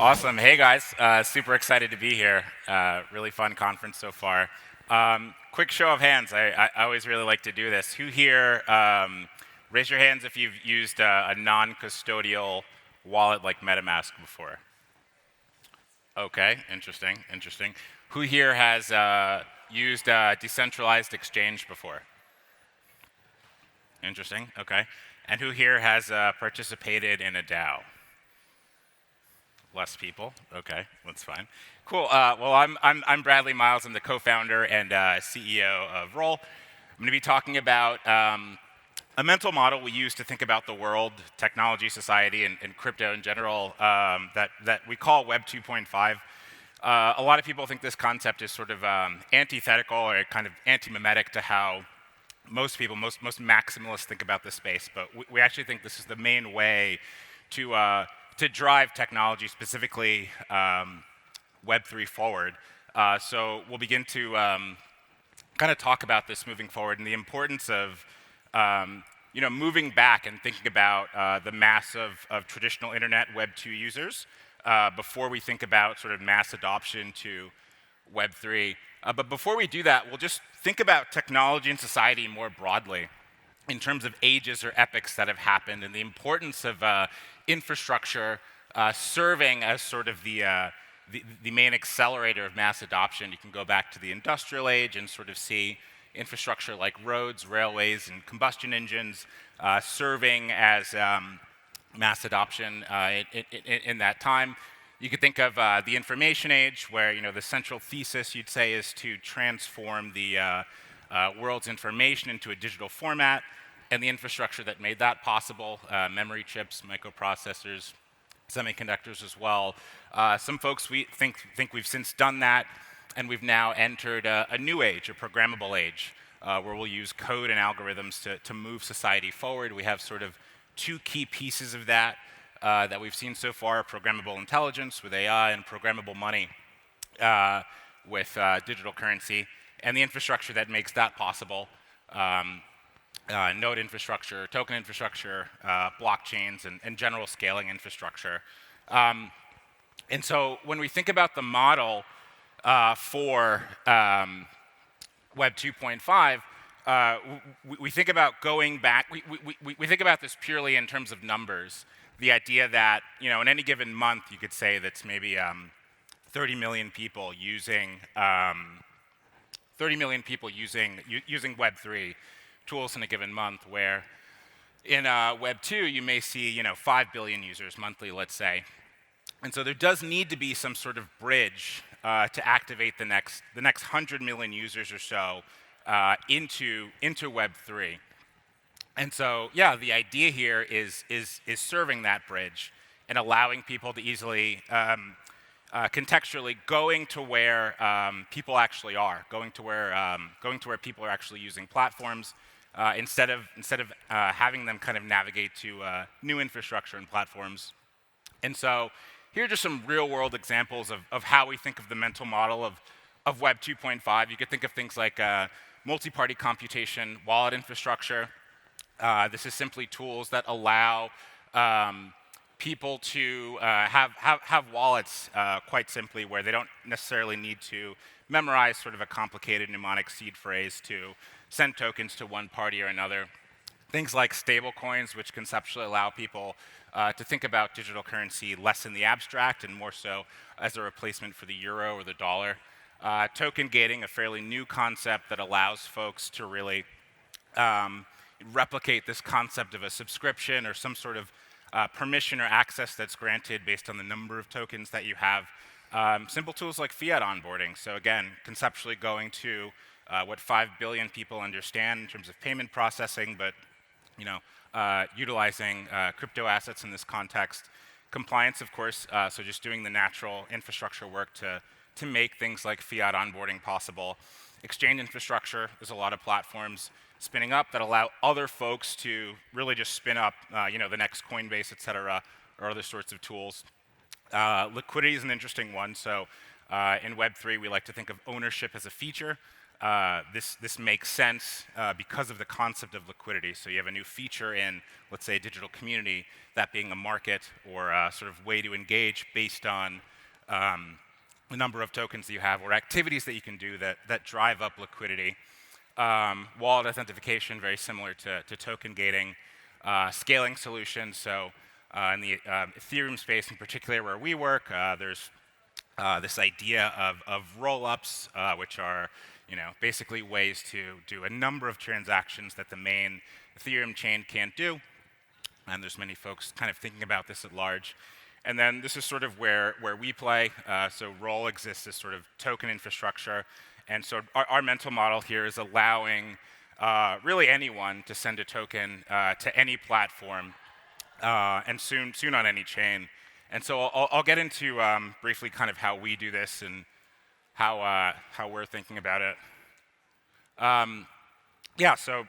Awesome. Hey guys, super excited to be here. Really fun conference so far. Quick show of hands. I always really like to do this. Who here, raise your hands if you've used a non-custodial wallet like MetaMask before. Okay, interesting. Who here has used decentralized exchange before? Interesting, okay. And who here has participated in a DAO? Less people. Okay, that's fine. Cool. Well, I'm Bradley Miles. I'm the co-founder and CEO of Roll. I'm going to be talking about a mental model we use to think about the world, technology, society, and crypto in general that we call Web 2.5. A lot of people think this concept is sort of antithetical or kind of anti-mimetic to how most people, most maximalists think about this space, but we actually think this is the main way to drive technology, specifically Web3 forward. So we'll begin to kind of talk about this moving forward and the importance of moving back and thinking about the mass of traditional internet Web2 users before we think about sort of mass adoption to Web3. But before we do that, we'll just think about technology and society more broadly in terms of ages or epochs that have happened and the importance of infrastructure serving as sort of the main accelerator of mass adoption. You can go back to the industrial age and sort of see infrastructure like roads, railways, and combustion engines serving as mass adoption in that time. You could think of the information age, where the central thesis, you'd say, is to transform the world's information into a digital format, and the infrastructure that made that possible, memory chips, microprocessors, semiconductors as well. Some folks think we've since done that, and we've now entered a new age, a programmable age, where we'll use code and algorithms to move society forward. We have sort of two key pieces of that that we've seen so far: programmable intelligence with AI and programmable money with digital currency, and the infrastructure that makes that possible. Node infrastructure, token infrastructure, blockchains, and general scaling infrastructure. And so when we think about the model for Web 2.5, we think about going back. We think about this purely in terms of numbers. The idea that in any given month, you could say that's maybe 30 million people using 30 million people using Web3 tools in a given month, where in Web 2 you may see 5 billion users monthly, let's say. And so there does need to be some sort of bridge to activate the next 100 million users or so into Web 3. And so yeah, the idea here is serving that bridge and allowing people to easily contextually going to where people actually are, going to where people are actually using platforms, instead of having them kind of navigate to new infrastructure and platforms. And so here are just some real-world examples of how we think of the mental model of Web 2.5. You could think of things like multi-party computation, wallet infrastructure. This is simply tools that allow people to have wallets quite simply, where they don't necessarily need to memorize sort of a complicated mnemonic seed phrase to send tokens to one party or another. Things like stable coins, which conceptually allow people to think about digital currency less in the abstract and more so as a replacement for the euro or the dollar. Token gating, a fairly new concept that allows folks to really replicate this concept of a subscription or some sort of permission or access that's granted based on the number of tokens that you have. Simple tools like fiat onboarding. So again, conceptually going to what 5 billion people understand in terms of payment processing, but utilizing crypto assets in this context. Compliance, of course, so just doing the natural infrastructure work to make things like fiat onboarding possible. Exchange infrastructure, there's a lot of platforms spinning up that allow other folks to really just spin up the next Coinbase, et cetera, or other sorts of tools. Liquidity is an interesting one. So in Web3, we like to think of ownership as a feature. this makes sense because of the concept of liquidity. So you have a new feature in, let's say, a digital community, that being a market or a sort of way to engage based on the number of tokens that you have or activities that you can do that drive up liquidity. Wallet authentication, very similar to token gating. Scaling solutions, so in the Ethereum space in particular where we work, there's this idea of roll-ups, which are basically ways to do a number of transactions that the main Ethereum chain can't do. And there's many folks kind of thinking about this at large. And then this is sort of where we play. So Roll exists as sort of token infrastructure. And so our mental model here is allowing really anyone to send a token to any platform and soon on any chain. And so I'll get into briefly kind of how we do this and how we're thinking about it. Yeah, so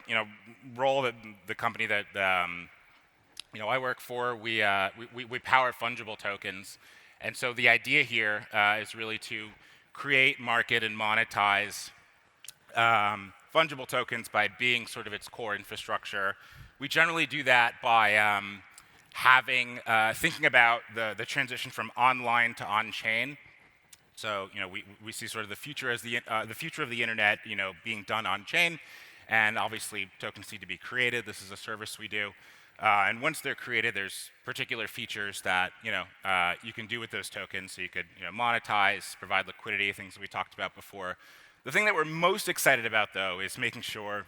Roll, the company that I work for, we power fungible tokens, and so the idea here is really to create, market, and monetize fungible tokens by being sort of its core infrastructure. We generally do that by thinking about the transition from online to on-chain. So we see sort of the future as the future of the internet being done on-chain, and obviously tokens need to be created. This is a service we do. And once they're created, there's particular features that you can do with those tokens. So you could monetize, provide liquidity, things that we talked about before. The thing that we're most excited about, though, is making sure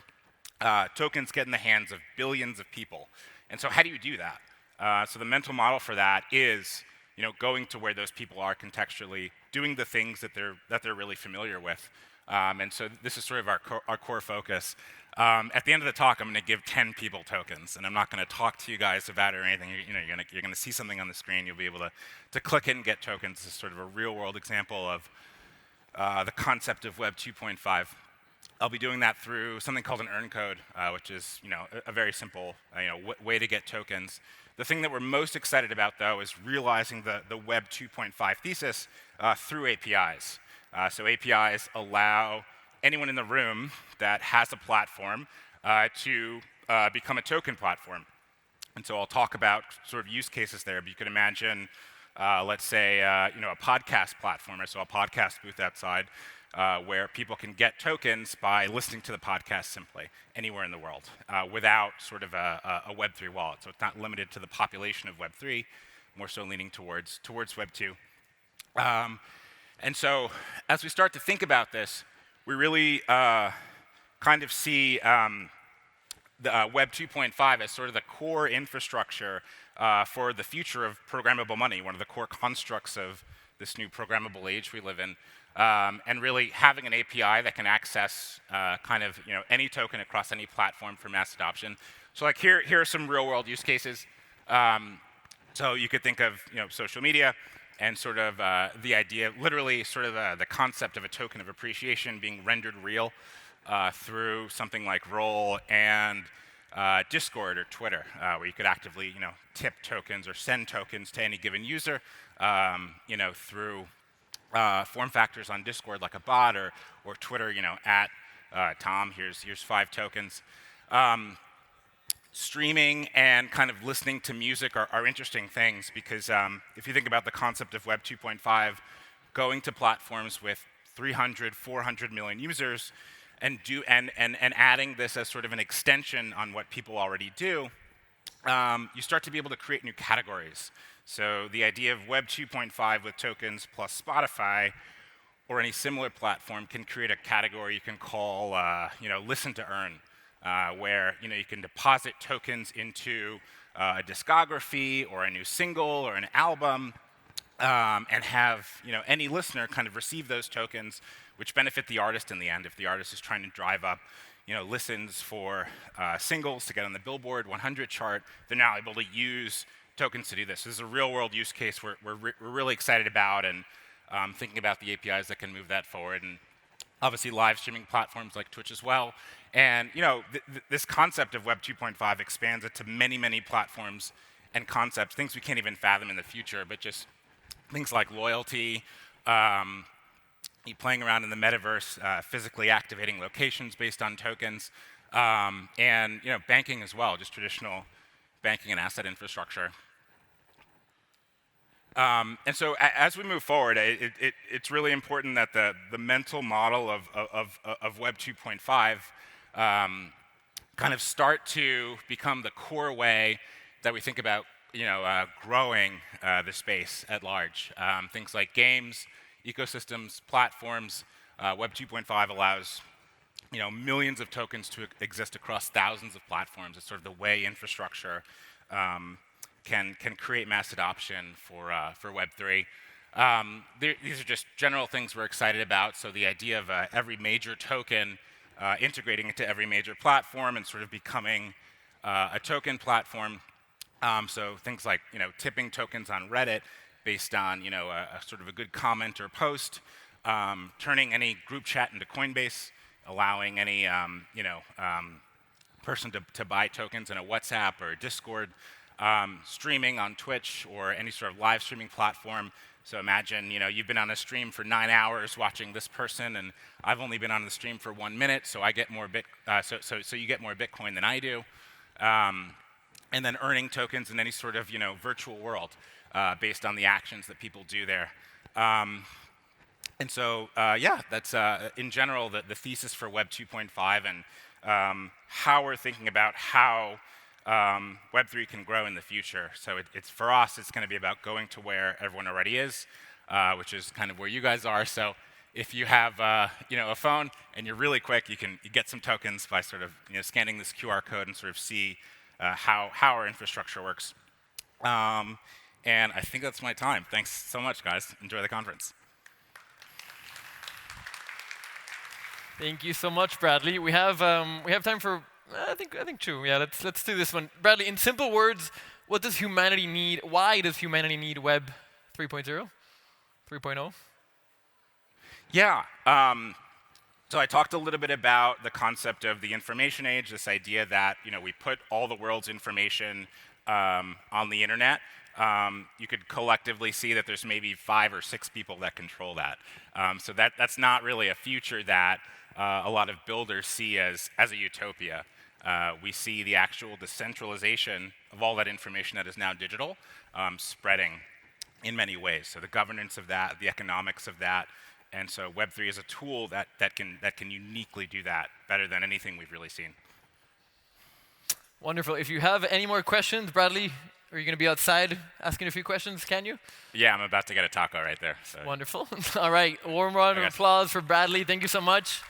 tokens get in the hands of billions of people. And so how do you do that? So the mental model for that is going to where those people are contextually, doing the things that they're really familiar with. And so this is sort of our core focus. At the end of the talk, I'm going to give 10 people tokens, and I'm not going to talk to you guys about it or anything. You're going to see something on the screen. You'll be able to click it and get tokens. This is sort of a real-world example of the concept of Web 2.5. I'll be doing that through something called an earn code, which is a very simple way to get tokens. The thing that we're most excited about, though, is realizing the Web 2.5 thesis through APIs. So APIs allow anyone in the room that has a platform to become a token platform. And so I'll talk about sort of use cases there, but you can imagine, let's say, a podcast platform, or so a podcast booth outside, where people can get tokens by listening to the podcast simply anywhere in the world without sort of a Web3 wallet. So it's not limited to the population of Web3, more so leaning towards Web2. And so as we start to think about this, we really kind of see the Web 2.5 as sort of the core infrastructure for the future of programmable money, one of the core constructs of this new programmable age we live in, and really having an API that can access kind of any token across any platform for mass adoption. So like here are some real world use cases. So you could think of social media and sort of the idea, literally sort of the concept of a token of appreciation being rendered real through something like Roll and Discord or Twitter, where you could actively tip tokens or send tokens to any given user through form factors on Discord like a bot or Twitter, at Tom, here's 5 tokens. Streaming and kind of listening to music are interesting things because if you think about the concept of Web 2.5, going to platforms with 300, 400 million users and adding this as sort of an extension on what people already do, you start to be able to create new categories. So the idea of Web 2.5 with tokens plus Spotify or any similar platform can create a category you can call listen to earn. Where you can deposit tokens into a discography or a new single or an album, and have any listener kind of receive those tokens, which benefit the artist in the end. If the artist is trying to drive up listens for singles to get on the Billboard 100 chart, they're now able to use tokens to do this. This is a real-world use case we're really excited about, and thinking about the APIs that can move that forward. And obviously live streaming platforms like Twitch as well. And this concept of Web 2.5 expands it to many, many platforms and concepts, things we can't even fathom in the future, but just things like loyalty, playing around in the metaverse, physically activating locations based on tokens, and banking as well, just traditional banking and asset infrastructure. And so as we move forward, it's really important that the mental model of Web 2.5 kind of start to become the core way that we think about growing the space at large. Things like games, ecosystems, platforms. Web 2.5 allows millions of tokens to exist across thousands of platforms. It's sort of the way infrastructure can create mass adoption for Web3. These are just general things we're excited about. So the idea of every major token integrating into every major platform and sort of becoming a token platform. So things like tipping tokens on Reddit based on a sort of a good comment or post, turning any group chat into Coinbase, allowing any person to buy tokens in a WhatsApp or a Discord, streaming on Twitch or any sort of live streaming platform. So imagine you've been on a stream for 9 hours watching this person, and I've only been on the stream for 1 minute, so I get more so you get more Bitcoin than I do, and then earning tokens in any sort of virtual world based on the actions that people do there. And so, that's in general the thesis for Web 2.5 and how we're thinking about how Web3 can grow in the future. So it's for us, it's going to be about going to where everyone already is, which is kind of where you guys are. So if you have a phone and you're really quick, you get some tokens by sort of scanning this QR code and sort of see how our infrastructure works. And I think that's my time. Thanks so much, guys. Enjoy the conference. Thank you so much, Bradley. We have time for I think 2. Yeah, let's do this one. Bradley, in simple words, what does humanity need? Why does humanity need Web 3.0, 3.0? Yeah. So I talked a little bit about the concept of the information age. This idea that we put all the world's information on the internet. You could collectively see that there's maybe 5 or 6 people that control that. So that's not really a future that a lot of builders see as a utopia. We see the actual decentralization of all that information that is now digital spreading in many ways. So the governance of that, the economics of that, and so Web3 is a tool that can uniquely do that better than anything we've really seen. Wonderful. If you have any more questions, Bradley, are you going to be outside asking a few questions? Can you? Yeah, I'm about to get a taco right there. So. Wonderful. All right. A warm round of applause for Bradley. Thank you so much.